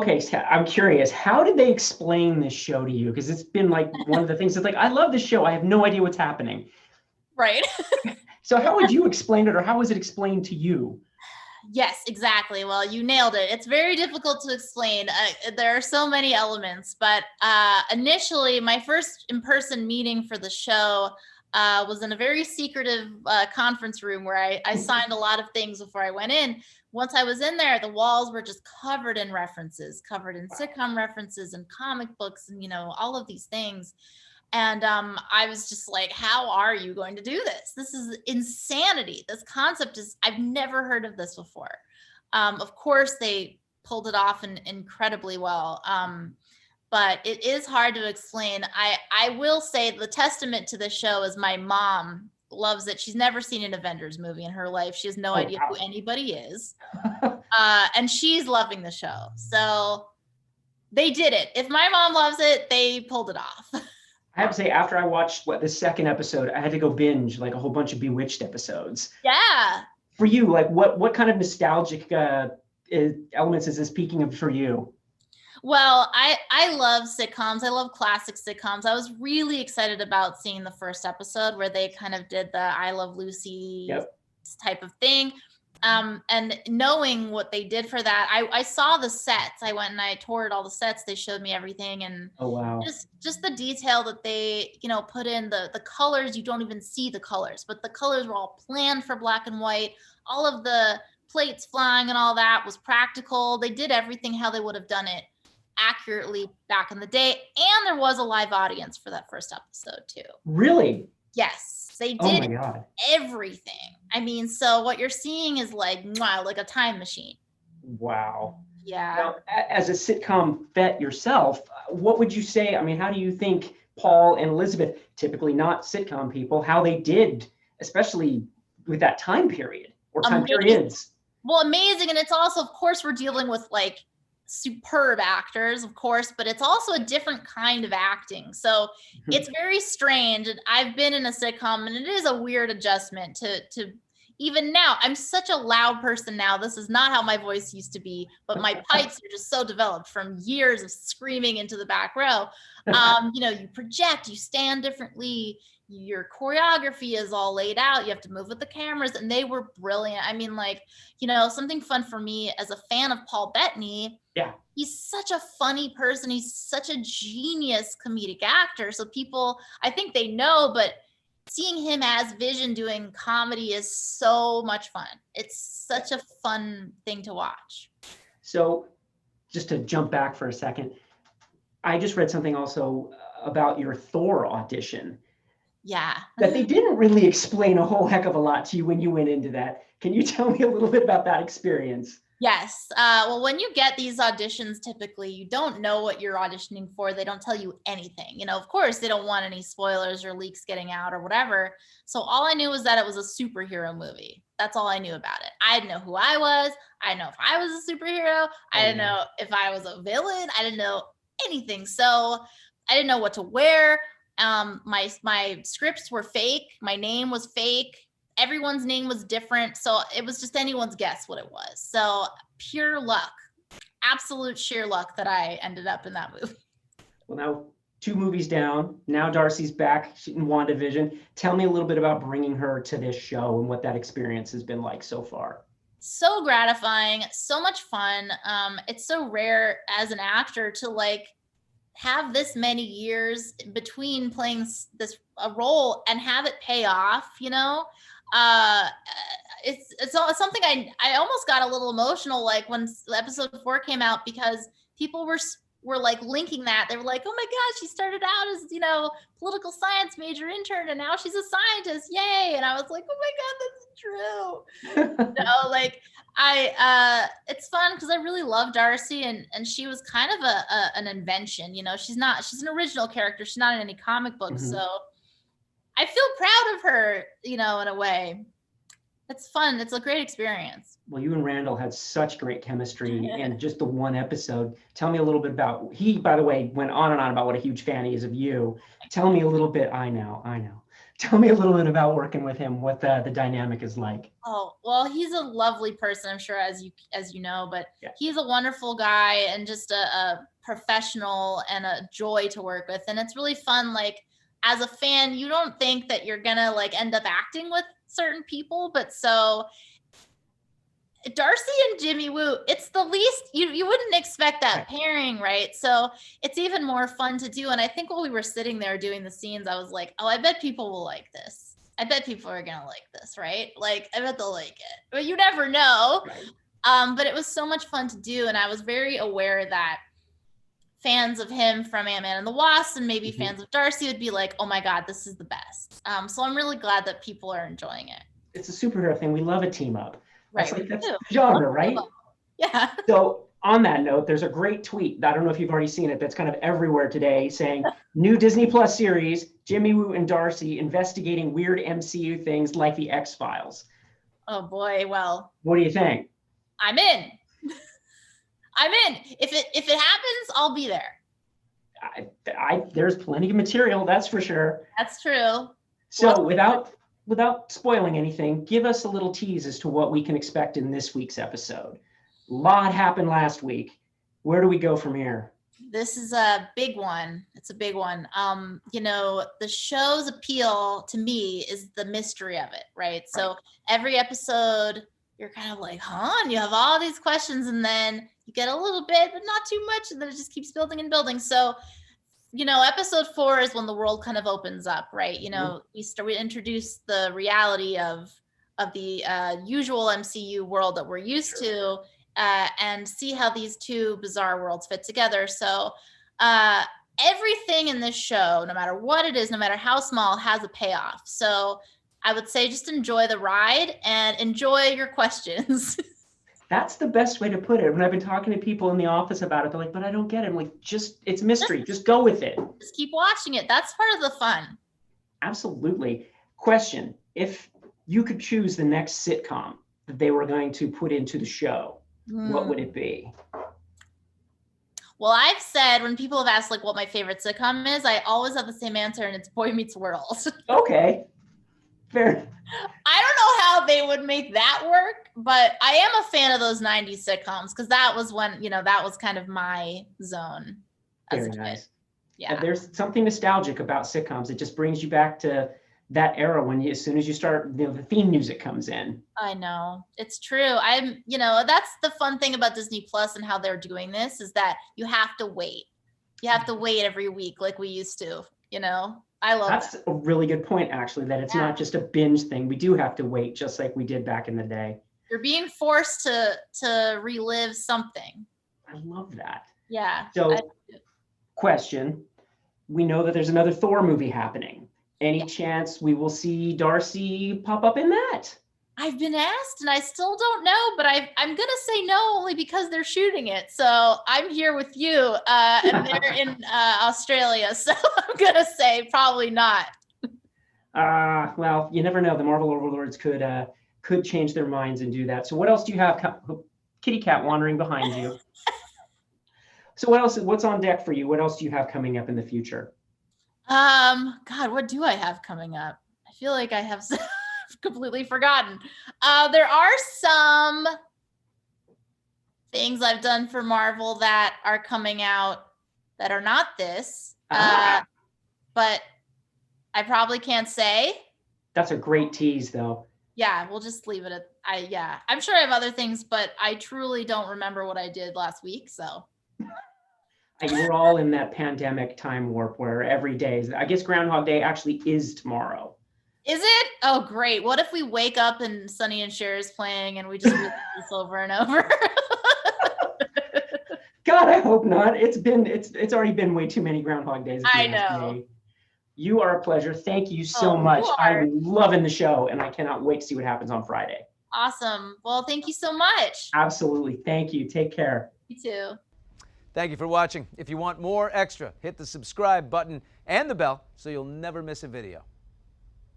Okay, so I'm curious, how did they explain this show to you? Because it's been like one of the things that's like, I love this show. I have no idea what's happening. Right. So how would you explain it, or how was it explained to you? Yes, exactly. Well, you nailed it. It's very difficult to explain. There are so many elements, but initially, my first in-person meeting for the show was in a very secretive conference room where I signed a lot of things before I went in. Once I was in there, the walls were just covered in references, covered in sitcom references and comic books and, all of these things. And I was just like, how are you going to do this? This is insanity. This concept I've never heard of this before. Of course, they pulled it off incredibly well. But it is hard to explain. I will say the testament to this show is my mom loves it. She's never seen an Avengers movie in her life. She has no Oh, idea who wow. anybody is. And she's loving the show. So they did it. If my mom loves it, they pulled it off. I have to say, after I watched the second episode, I had to go binge like a whole bunch of Bewitched episodes. Yeah. For you, like what kind of nostalgic elements is this speaking of for you? Well, I love sitcoms. I love classic sitcoms. I was really excited about seeing the first episode where they kind of did the I Love Lucy Yep. type of thing. And knowing what they did for that, I saw the sets. I went and I toured all the sets. They showed me everything, and Oh, wow. just the detail that they put in, the colors. You don't even see the colors, but the colors were all planned for black and white. All of the plates flying and all that was practical. They did everything how they would have done it accurately back in the day, and there was a live audience for that first episode too. Really? Yes, they Oh my did God. everything. I mean, so what you're seeing is like, wow, like a time machine. Wow. Yeah. Now, as a sitcom vet yourself, what would you say? I mean, how do you think Paul and Elizabeth, typically not sitcom people, how they did, especially with that time period or time Amazing. periods? Well, amazing. And it's also, of course, we're dealing with like superb actors, of course, but it's also a different kind of acting. So it's very strange. And I've been in a sitcom, and it is a weird adjustment to even now. I'm such a loud person now. This is not how my voice used to be, but my pipes are just so developed from years of screaming into the back row. You project, you stand differently. Your choreography is all laid out. You have to move with the cameras, and they were brilliant. I mean, like, something fun for me as a fan of Paul Bettany. Yeah. He's such a funny person. He's such a genius comedic actor. So people, I think they know, but seeing him as Vision doing comedy is so much fun. It's such a fun thing to watch. So just to jump back for a second, I just read something also about your Thor audition. Yeah. That they didn't really explain a whole heck of a lot to you when you went into that. Can you tell me a little bit about that experience? Yes. Well, when you get these auditions, typically you don't know what you're auditioning for. They don't tell you anything. Of course, they don't want any spoilers or leaks getting out or whatever. So all I knew was that it was a superhero movie. That's all I knew about it. I didn't know who I was. I didn't know if I was a superhero. I didn't know if I was a villain. I didn't know anything. So I didn't know what to wear. My scripts were fake. My name was fake. Everyone's name was different. So it was just anyone's guess what it was. So pure luck, absolute sheer luck that I ended up in that movie. Well, now 2 movies down. Now Darcy's back in WandaVision. Tell me a little bit about bringing her to this show and what that experience has been like so far. So gratifying, so much fun. It's so rare as an actor to like have this many years between playing a role and have it pay off. It's something I almost got a little emotional like when episode 4 came out, because people were like linking that. They were like, oh my gosh, she started out as political science major intern, and now she's a scientist, yay. And I was like, oh my god, that's true. Like it's fun because I really love Darcy, and she was kind of an invention. She's an original character. She's not in any comic books. So I feel proud of her, in a way. It's fun. It's a great experience. Well, you and Randall had such great chemistry in just the one episode. Tell me a little bit about, he, by the way, went on and on about what a huge fan he is of you. Tell me a little bit, I know. Tell me a little bit about working with him, what the dynamic is like. Oh, well, he's a lovely person, I'm sure, as you know, but Yeah. he's a wonderful guy and just a professional and a joy to work with. And it's really fun. Like, as a fan, you don't think that you're gonna like end up acting with certain people, but so Darcy and Jimmy Woo, it's the least you wouldn't expect that pairing, right? So it's even more fun to do. And I think while we were sitting there doing the scenes, I was like, oh, I bet people will like this. I bet people are gonna like this, right? Like, I bet they'll like it. But you never know. Right. But it was so much fun to do, and I was very aware that fans of him from Ant-Man and the Wasp and maybe fans of Darcy would be like, oh my God, this is the best. So I'm really glad that people are enjoying it. It's a superhero thing. We love a team up. Right. That's genre, right? Yeah. So on that note, there's a great tweet. I don't know if you've already seen it. That's kind of everywhere today saying new Disney Plus series, Jimmy Woo and Darcy investigating weird MCU things like the X-Files. Oh boy. Well, what do you think? I'm in. I'm in. If it happens, I'll be there. There's plenty of material, that's for sure. That's true. So without spoiling anything, give us a little tease as to what we can expect in this week's episode. A lot happened last week. Where do we go from here? This is a big one. It's a big one. The show's appeal to me is the mystery of it, right? So every episode, you're kind of like, huh? And you have all these questions, and then you get a little bit, but not too much, and then it just keeps building and building. So episode 4 is when the world kind of opens up, right? We introduce the reality of the usual MCU world that we're used to, and see how these two bizarre worlds fit together. So everything in this show, no matter what it is, no matter how small, has a payoff. So I would say just enjoy the ride and enjoy your questions. That's the best way to put it. When I've been talking to people in the office about it, they're like, but I don't get it. I'm like, it's mystery. Just go with it. Just keep watching it. That's part of the fun. Absolutely. Question: if you could choose the next sitcom that they were going to put into the show, what would it be? Well, I've said, when people have asked like what my favorite sitcom is, I always have the same answer, and it's Boy Meets World. Okay. Fair. I don't know how they would make that work, but I am a fan of those 90s sitcoms because that was when, that was kind of my zone. Very nice. Yeah. And there's something nostalgic about sitcoms. It just brings you back to that era when as soon as you start, the theme music comes in. I know. It's true. That's the fun thing about Disney Plus and how they're doing this, is that you have to wait. You have to wait every week like we used to, I love That's a really good point, actually, that it's not just a binge thing. We do have to wait, just like we did back in the day. You're being forced to relive something. I love that. Yeah. So, question. We know that there's another Thor movie happening. Any chance we will see Darcy pop up in that? I've been asked, and I still don't know, but I'm going to say no, only because they're shooting it. So I'm here with you, and they're in Australia. So I'm going to say probably not. Well, you never know. The Marvel overlords could change their minds and do that. So what else do you have? Kitty cat wandering behind you. So what's on deck for you? What else do you have coming up in the future? God, what do I have coming up? I feel like I have completely forgotten. There are some things I've done for Marvel that are coming out that are not this, but I probably can't say. That's a great tease, though. Yeah, we'll just leave it at I'm sure I have other things, but I truly don't remember what I did last week. So we're all in that pandemic time warp where every day I guess Groundhog Day actually is tomorrow. Is it? Oh, great. What if we wake up and Sonny and Cher is playing and we just read this over and over? God, I hope not. It's already been way too many Groundhog Days. I know. You are a pleasure. Thank you so much. I'm loving the show, and I cannot wait to see what happens on Friday. Awesome. Well, thank you so much. Absolutely. Thank you. Take care. You too. Thank you for watching. If you want more extra, hit the subscribe button and the bell so you'll never miss a video.